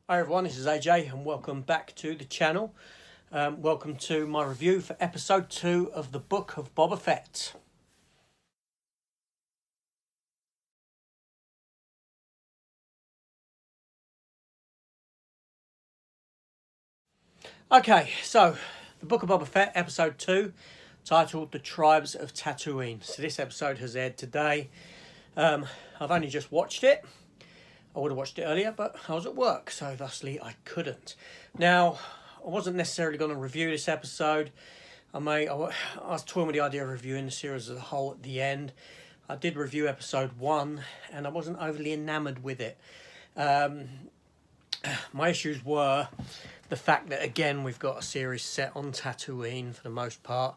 Hi everyone, this is AJ and welcome back to the channel. Welcome to my review for episode 2 of the book of Boba Fett. Okay, so the book of Boba Fett, episode 2, titled The Tribes of Tatooine. So this episode has aired today. I've only just watched it. I would have watched it earlier, but I was at work, so thusly I couldn't. Now, I wasn't necessarily going to review this episode. I was toying with the idea of reviewing the series as a whole at the end. I did review episode 1, and I wasn't overly enamoured with it. My issues were the fact that, again, we've got a series set on Tatooine for the most part,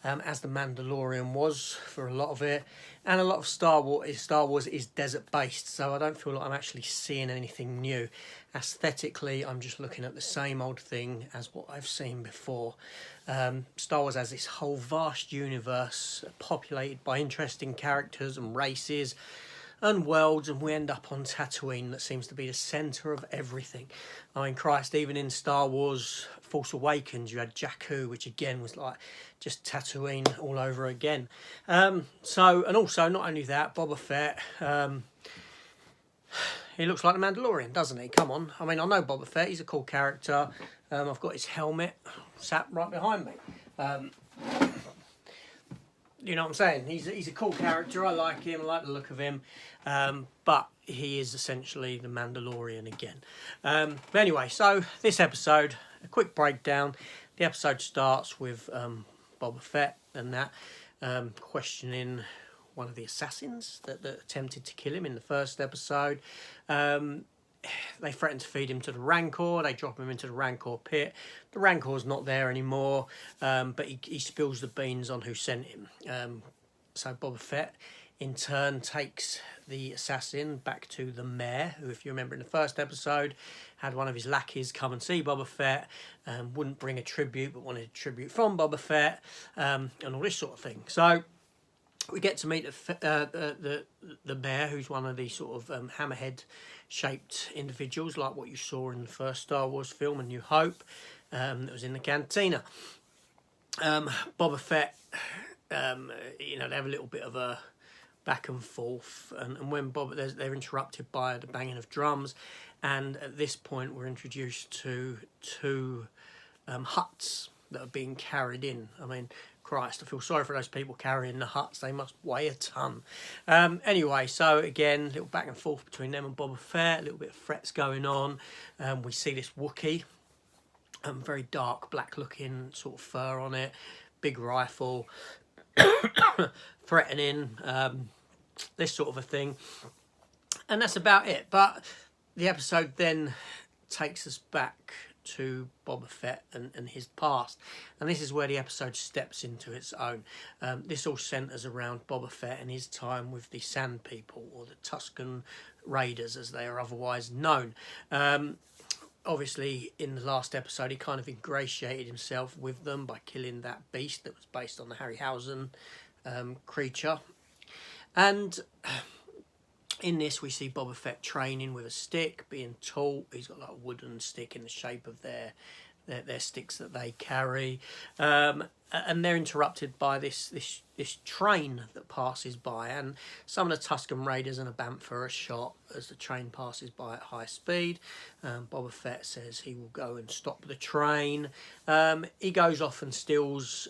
as The Mandalorian was for a lot of it, and a lot of Star Wars is desert-based, so I don't feel like I'm actually seeing anything new. Aesthetically, I'm just looking at the same old thing as what I've seen before. Star Wars has this whole vast universe populated by interesting characters and races and worlds, and we end up on Tatooine that seems to be the centre of everything. I mean, Christ, even in Star Wars Force Awakens you had Jakku, which again was like just Tatooine all over again. And also not only that, Boba Fett, he looks like the Mandalorian, doesn't he? Come on. I mean, I know Boba Fett, he's a cool character. I've got his helmet sat right behind me. You know what I'm saying? He's a cool character. I like him. I like the look of him. But he is essentially the Mandalorian again. But anyway, so this episode, a quick breakdown. The episode starts with Boba Fett and that questioning one of the assassins that attempted to kill him in the first episode. They threaten to feed him to the Rancor. They drop him into the Rancor pit. The Rancor's not there anymore, but he spills the beans on who sent him. So Boba Fett, in turn, takes the assassin back to the mayor, who, if you remember in the first episode, had one of his lackeys come and see Boba Fett, wouldn't bring a tribute, but wanted a tribute from Boba Fett, and all this sort of thing. So we get to meet the mayor, who's one of these sort of hammerhead-shaped individuals, like what you saw in the first Star Wars film, A New Hope, that was in the cantina. Boba Fett, they have a little bit of a back and forth, and when they're interrupted by the banging of drums, and at this point we're introduced to two huts that are being carried in. I mean, Christ, I feel sorry for those people carrying the huts. They must weigh a ton. Anyway, so again, a little back and forth between them and Boba Fett, a little bit of threats going on. We see this Wookiee, very dark, black-looking sort of fur on it, big rifle, threatening, this sort of a thing. And that's about it. But the episode then takes us back to Boba Fett and his past, and this is where the episode steps into its own. This all centres around Boba Fett and his time with the Sand People, or the Tusken Raiders as they are otherwise known. Obviously in the last episode he kind of ingratiated himself with them by killing that beast that was based on the Harryhausen creature, and in this, we see Boba Fett training with a stick, being taught. He's got like a wooden stick in the shape of their sticks that they carry, and they're interrupted by this train that passes by, and some of the Tusken Raiders and a Bantha are shot as the train passes by at high speed. Boba Fett says he will go and stop the train. He goes off and steals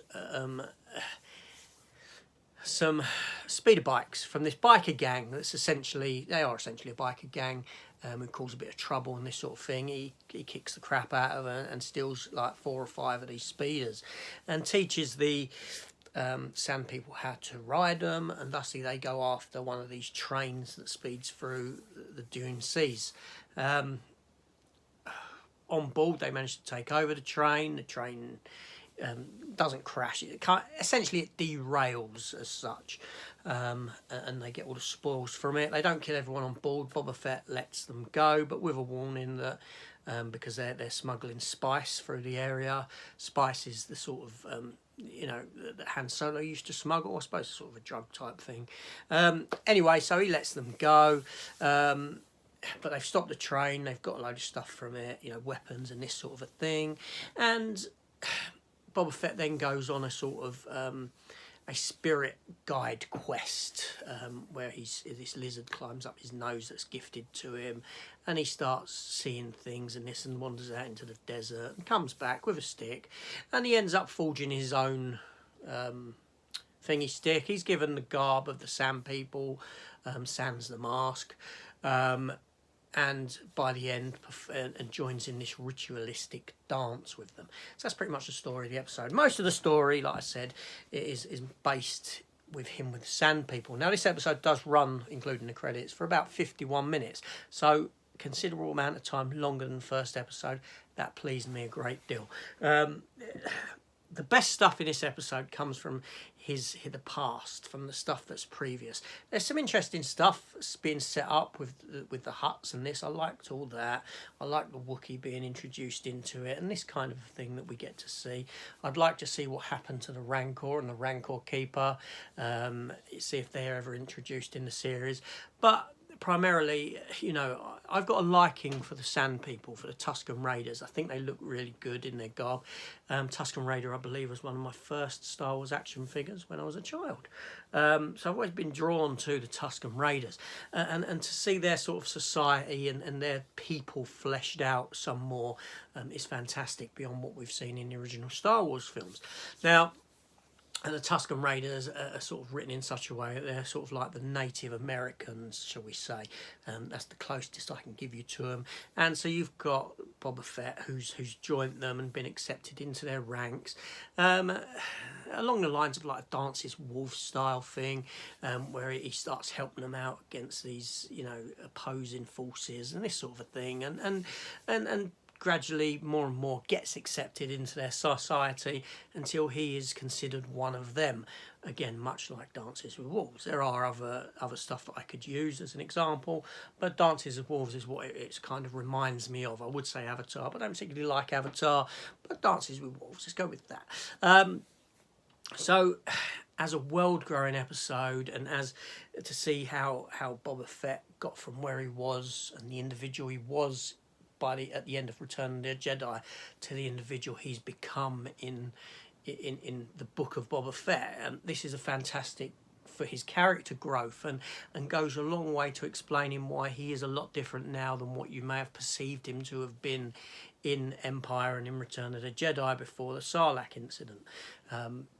some speeder bikes from this biker gang they are essentially a biker gang who cause a bit of trouble and this sort of thing. He kicks the crap out of her and steals like 4 or 5 of these speeders and teaches the Sand People how to ride them, and thusly they go after one of these trains that speeds through the Dune Seas. On board they manage to take over the train. The train doesn't crash. It derails as such, and they get all the spoils from it. They don't kill everyone on board. Boba Fett lets them go, but with a warning that because they're smuggling spice through the area. Spice is the sort of that Han Solo used to smuggle. I suppose it's sort of a drug type thing. Anyway, so he lets them go. but they've stopped the train. They've got a load of stuff from it, you know, weapons and this sort of a thing. And Boba Fett then goes on a sort of a spirit guide quest where this lizard climbs up his nose that's gifted to him, and he starts seeing things and this, and wanders out into the desert and comes back with a stick, and he ends up forging his own thingy stick. He's given the garb of the Sand People, sans the mask, and by the end and joins in this ritualistic dance with them. So that's pretty much the story of the episode. Most of the story, like I said, is based with him with the Sand People. Now this episode does run, including the credits, for about 51 minutes, so considerable amount of time longer than the first episode. That pleased me a great deal. The best stuff in this episode comes from the past, from the stuff that's previous. There's some interesting stuff being set up with the huts and this. I liked all that. I like the Wookiee being introduced into it and this kind of thing that we get to see. I'd like to see what happened to the Rancor and the Rancor Keeper, see if they're ever introduced in the series. But primarily, you know, I've got a liking for the Sand People, for the Tusken Raiders. I think they look really good in their garb. Tusken Raider, I believe, was one of my first Star Wars action figures when I was a child. So I've always been drawn to the Tusken Raiders. And to see their sort of society and their people fleshed out some more is fantastic, beyond what we've seen in the original Star Wars films. Now, and the Tusken Raiders are sort of written in such a way that they're sort of like the Native Americans, shall we say. That's the closest I can give you to them. And so you've got Boba Fett, who's joined them and been accepted into their ranks. Along the lines of like a Dances Wolves style thing, where he starts helping them out against these, you know, opposing forces and this sort of a thing. And gradually more and more gets accepted into their society until he is considered one of them. Again, much like Dances with Wolves. There are other stuff that I could use as an example, but Dances with Wolves is what it kind of reminds me of. I would say Avatar, but I don't particularly like Avatar, but Dances with Wolves, let's go with that. So as a world-growing episode, and as to see how Boba Fett got from where he was and the individual he was at the end of Return of the Jedi to the individual he's become in the book of Boba Fett, and this is a fantastic for his character growth, and goes a long way to explaining why he is a lot different now than what you may have perceived him to have been in Empire and in Return of the Jedi before the Sarlacc incident.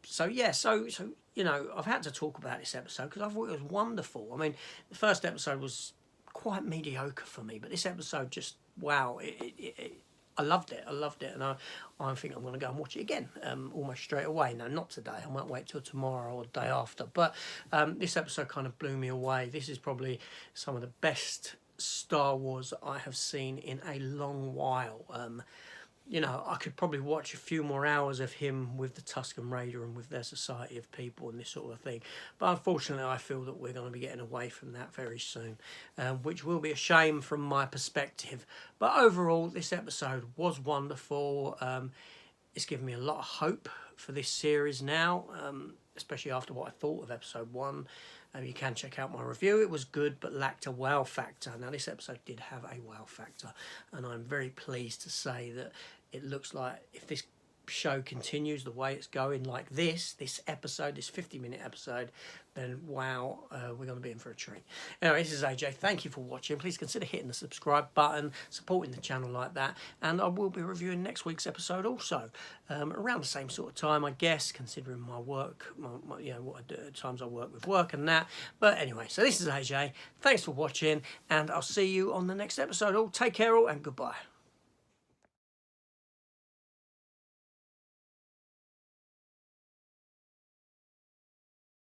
So you know, I've had to talk about this episode because I thought it was wonderful. I mean, the first episode was quite mediocre for me, but this episode just, wow, I loved it, and I think I'm going to go and watch it again almost straight away. No, not today, I might wait till tomorrow or the day after, but this episode kind of blew me away. This is probably some of the best Star Wars I have seen in a long while. You know, I could probably watch a few more hours of him with the Tusken Raider and with their society of people and this sort of thing. But unfortunately, I feel that we're going to be getting away from that very soon, which will be a shame from my perspective. But overall, this episode was wonderful. It's given me a lot of hope for this series now, especially after what I thought of episode 1. You can check out my review. It was good, but lacked a wow factor. Now, this episode did have a wow factor, and I'm very pleased to say that it looks like if this show continues the way it's going, like this episode, this 50-minute episode, then wow, we're going to be in for a treat. Anyway, this is AJ. Thank you for watching. Please consider hitting the subscribe button, supporting the channel like that, and I will be reviewing next week's episode also, around the same sort of time, I guess, considering my work, you know, what I do, times I work with work and that. But anyway, so this is AJ. Thanks for watching, and I'll see you on the next episode. All take care, all, and goodbye.